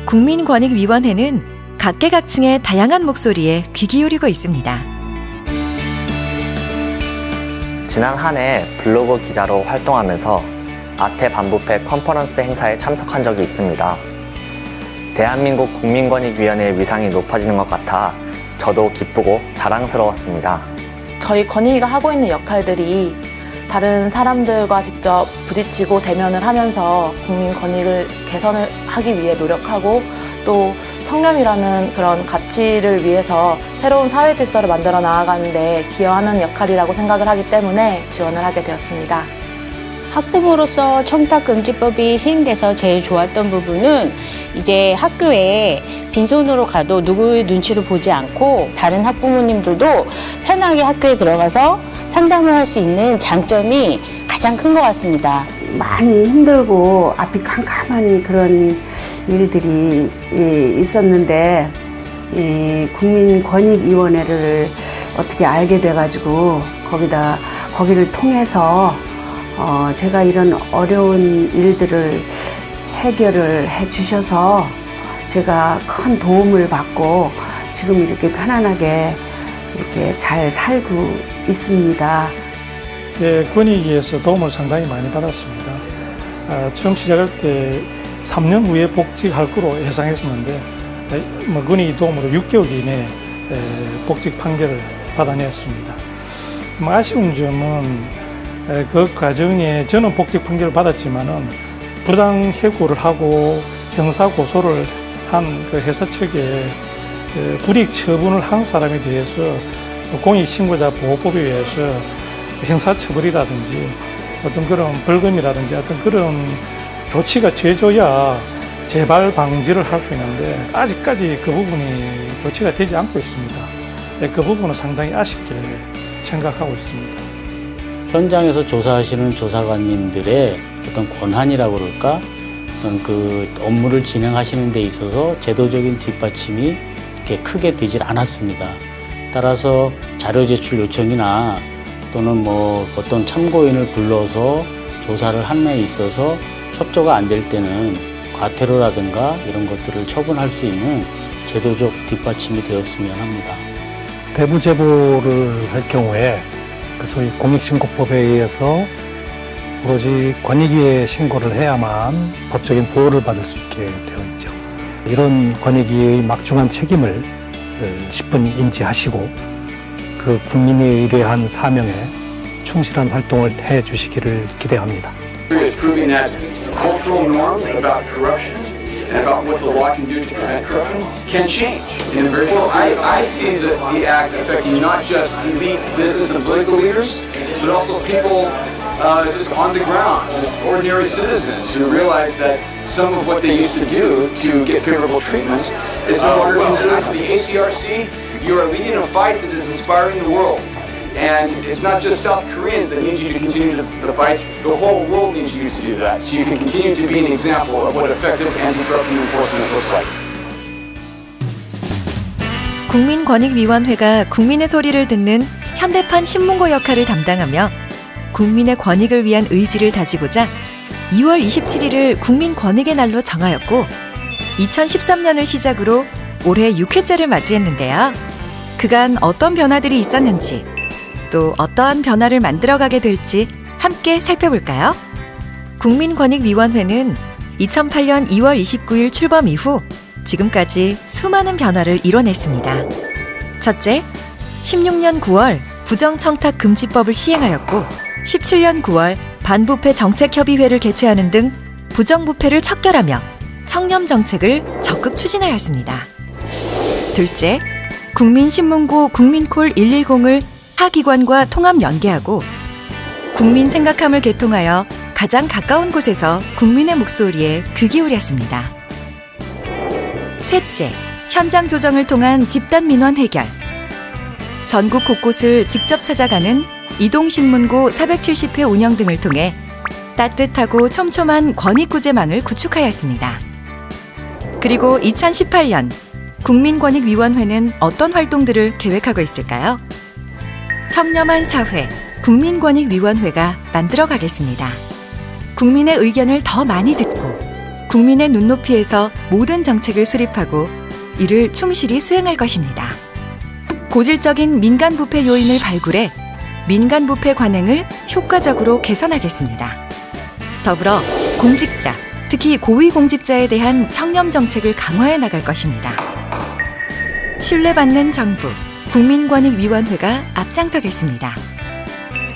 국민권익위원회는 각계각층의 다양한 목소리에 귀 기울이고 있습니다. 지난 한 해 블로그 기자로 활동하면서 아태 반부패 컨퍼런스 행사에 참석한 적이 있습니다. 대한민국 국민권익위원회의 위상이 높아지는 것 같아 저도 기쁘고 자랑스러웠습니다. 저희 권익위가 하고 있는 역할들이 다른 사람들과 직접 부딪히고 대면을 하면서 국민 권익을 개선을 하기 위해 노력하고 또 청렴이라는 그런 가치를 위해서 새로운 사회 질서를 만들어 나아가는 데 기여하는 역할이라고 생각을 하기 때문에 지원을 하게 되었습니다. 학부모로서 청탁금지법이 시행돼서 제일 좋았던 부분은 이제 학교에 빈손으로 가도 누구의 눈치를 보지 않고 다른 학부모님들도 편하게 학교에 들어가서 상담을 할 수 있는 장점이 가장 큰 것 같습니다. 많이 힘들고 앞이 캄캄한 그런 일들이 있었는데 국민권익위원회를 어떻게 알게 돼가지고 거기를 통해서 제가 이런 어려운 일들을 해결을 해 주셔서 제가 큰 도움을 받고 지금 이렇게 편안하게 이렇게 잘 살고 있습니다. 네, 권익위에서 도움을 상당히 많이 받았습니다. 처음 시작할 때 3년 후에 복직할 거로 예상했었는데 권익위 도움으로 6개월 이내에 복직 판결을 받아냈습니다. 아쉬운 점은 그 과정에 저는 복직 판결을 받았지만은 부당 해고를 하고 형사 고소를 한 그 회사 측에 불이익 처분을 한 사람에 대해서 공익신고자 보호법에 의해서 형사처벌이라든지 어떤 그런 벌금이라든지 어떤 그런 조치가 취해져야 재발 방지를 할 수 있는데 아직까지 그 부분이 조치가 되지 않고 있습니다. 그 부분은 상당히 아쉽게 생각하고 있습니다. 현장에서 조사하시는 조사관님들의 어떤 권한이라고 그럴까? 어떤 그 업무를 진행하시는 데 있어서 제도적인 뒷받침이 이렇게 크게 되질 않았습니다. 따라서 자료 제출 요청이나 또는 뭐 어떤 참고인을 불러서 조사를 하는 데 있어서 협조가 안 될 때는 과태료라든가 이런 것들을 처분할 수 있는 제도적 뒷받침이 되었으면 합니다. 배부 제보를 할 경우에 그 소위 공익신고법에 의해서 오로지 권익위에 신고를 해야만 법적인 보호를 받을 수 있게 되어 있죠. 이런 권익위의 막중한 책임을 10분 인지하시고 그 국민에 의뢰한 사명에 충실한 활동을 해 주시기를 기대합니다. Proving that cultural norms about corruption and about what the law can do to prevent corruption can change in a very short period. I see the act affecting not just elite business and political leaders, but also people just on the ground, just ordinary citizens who realize that some of what they used to do to get favorable treatment is no longer considered. The ACRC, you are leading a fight that is inspiring the world. And it's not just South Koreans that need you to continue the fight, the whole world needs you to do that. So you can continue to be an example of what effective anti-corruption enforcement looks like. 국민권익위원회가 국민의 소리를 듣는 현대판 신문고 역할을 담당하며 국민의 권익을 위한 의지를 다지고자 2월 27일을 국민권익의 날로 정하였고 2013년을 시작으로 올해 6회째를 맞이했는데요. 그간 어떤 변화들이 있었는지 또 어떠한 변화를 만들어가게 될지 함께 살펴볼까요? 국민권익위원회는 2008년 2월 29일 출범 이후 지금까지 수많은 변화를 이뤄냈습니다. 첫째, 16년 9월 부정청탁금지법을 시행하였고 17년 9월 반부패 정책협의회를 개최하는 등 부정부패를 척결하며 청렴정책을 적극 추진하였습니다. 둘째, 국민신문고 국민콜 110을 타 기관과 통합 연계하고 국민 생각함을 개통하여 가장 가까운 곳에서 국민의 목소리에 귀 기울였습니다. 셋째, 현장 조정을 통한 집단 민원 해결. 전국 곳곳을 직접 찾아가는 이동신문고 470회 운영 등을 통해 따뜻하고 촘촘한 권익구제망을 구축하였습니다. 그리고 2018년 국민권익위원회는 어떤 활동들을 계획하고 있을까요? 청렴한 사회, 국민권익위원회가 만들어 가겠습니다. 국민의 의견을 더 많이 듣고 국민의 눈높이에서 모든 정책을 수립하고 이를 충실히 수행할 것입니다. 고질적인 민간 부패 요인을 발굴해 민간 부패 관행을 효과적으로 개선하겠습니다. 더불어 공직자, 특히 고위공직자에 대한 청렴 정책을 강화해 나갈 것입니다. 신뢰받는 정부, 국민권익위원회가 앞장서겠습니다.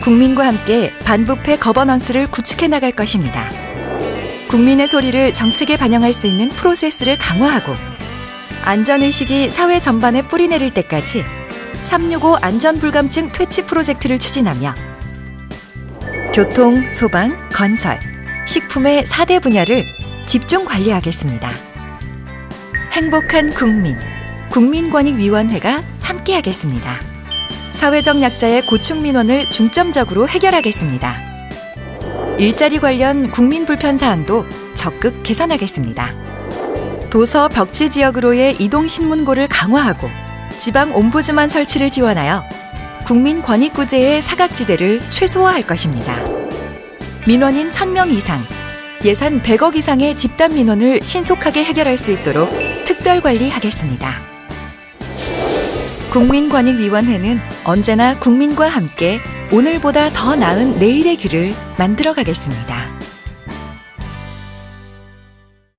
국민과 함께 반부패 거버넌스를 구축해 나갈 것입니다. 국민의 소리를 정책에 반영할 수 있는 프로세스를 강화하고 안전의식이 사회 전반에 뿌리내릴 때까지 365 안전불감증 퇴치 프로젝트를 추진하며 교통, 소방, 건설, 식품의 4대 분야를 집중 관리하겠습니다. 행복한 국민, 국민권익위원회가 함께하겠습니다. 사회적 약자의 고충 민원을 중점적으로 해결하겠습니다. 일자리 관련 국민 불편 사항도 적극 개선하겠습니다. 도서 벽지 지역으로의 이동 신문고를 강화하고 지방 옴부즈만 설치를 지원하여 국민 권익구제의 사각지대를 최소화할 것입니다. 민원인 1000명 이상, 예산 100억 이상의 집단 민원을 신속하게 해결할 수 있도록 특별 관리하겠습니다. 국민권익위원회는 언제나 국민과 함께 오늘보다 더 나은 내일의 길을 만들어 가겠습니다.